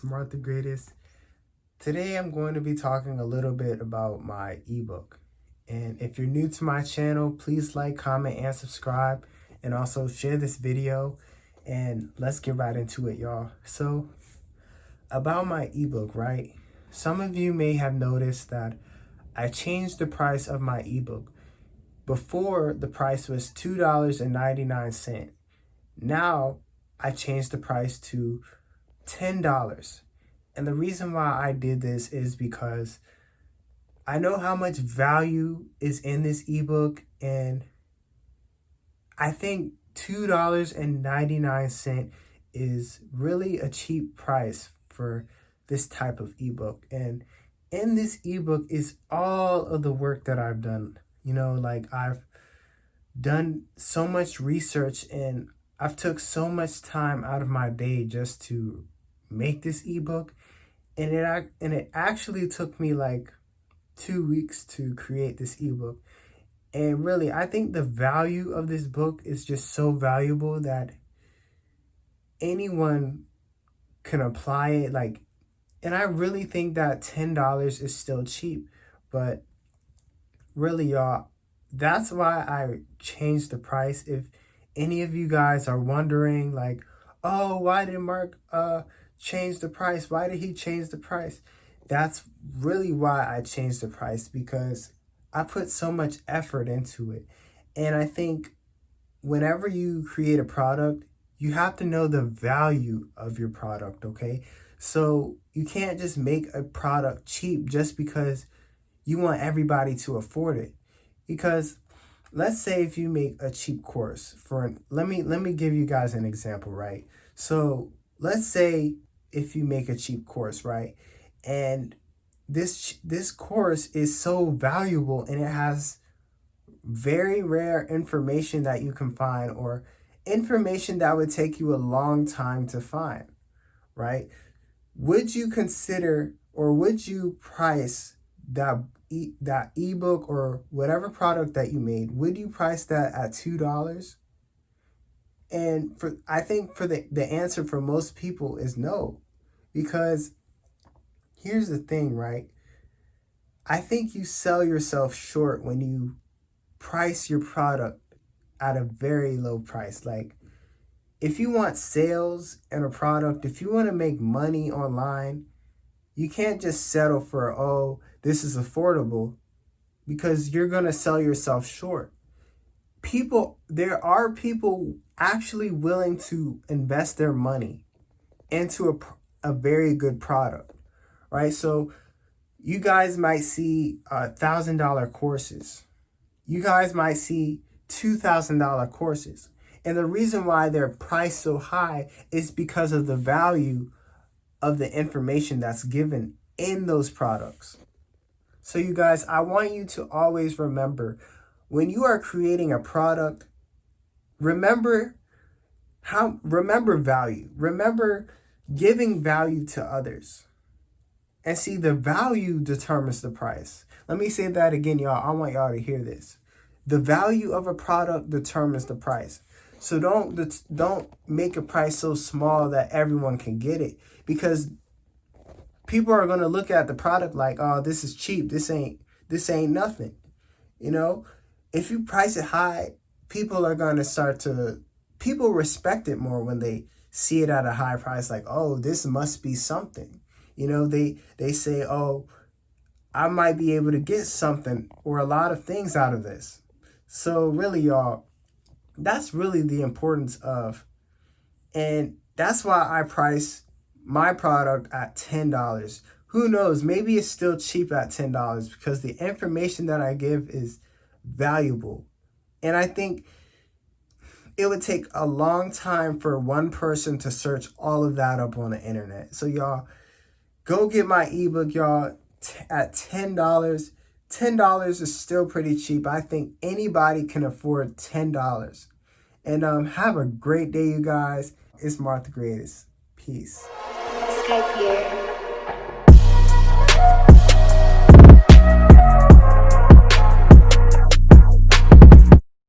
it's Marc the Greatest. Today I'm going to be talking a little bit about my ebook. And if you're new to my channel, please like, comment, and subscribe. And also share this video. And let's get right into it, y'all. So, about my ebook, right? Some of you may have noticed that I changed the price of my ebook. Before, the price was $2.99. Now, I changed the price to $10. And the reason why I did this is because I know how much value is in this ebook, and I think $2.99 is really a cheap price for this type of ebook. And in this ebook is all of the work that I've done. You know, like I've done so much research and I've took so much time out of my day just to make this ebook, and it actually took me like 2 weeks to create this ebook. And really, I think the value of this book is just so valuable that anyone can apply it. And I really think that $10 is still cheap, but really, y'all, that's why I changed the price. If any of you guys are wondering, like, oh, why did Marc change the price? Why did he change the price? That's really why I changed the price, because I put so much effort into it. And I think whenever you create a product, you have to know the value of your product, okay? So you can't just make a product cheap just because you want everybody to afford it. Because let's say if you make a cheap course let me give you guys an example, right? So let's say if you make a cheap course, right? And this course is so valuable and it has very rare information that you can find, or information that would take you a long time to find, right? Would you consider, or would you price that ebook or whatever product that you made, would you price that at $2? And I think the answer for most people is no. Because here's the thing, right? I think you sell yourself short when you price your product at a very low price. Like, if you want sales in a product, if you want to make money online, you can't just settle for, oh, this is affordable, because you're going to sell yourself short. There are people actually willing to invest their money into a very good product, right? So you guys might see $1,000 courses. You guys might see $2,000 courses. And the reason why they're priced so high is because of the value of the information that's given in those products. So you guys, I want you to always remember, when you are creating a product, remember value. Remember giving value to others. And see, the value determines the price. Let me say that again, y'all. I want y'all to hear this. The value of a product determines the price. So don't make a price so small that everyone can get it, because people are going to look at the product like, oh, this is cheap. This ain't nothing. You know, if you price it high, people respect it more when they see it at a high price. Like, oh, this must be something. You know, they say, oh, I might be able to get something or a lot of things out of this. So really, y'all, that's really the importance of, and that's why I price my product at $10. Who knows, maybe it's still cheap at $10, because the information that I give is valuable. And I think it would take a long time for one person to search all of that up on the internet. So y'all, go get my ebook, y'all, at $10. $10 is still pretty cheap. I think anybody can afford $10. And have a great day, you guys. It's Marc the Greatest. Peace. Skype here.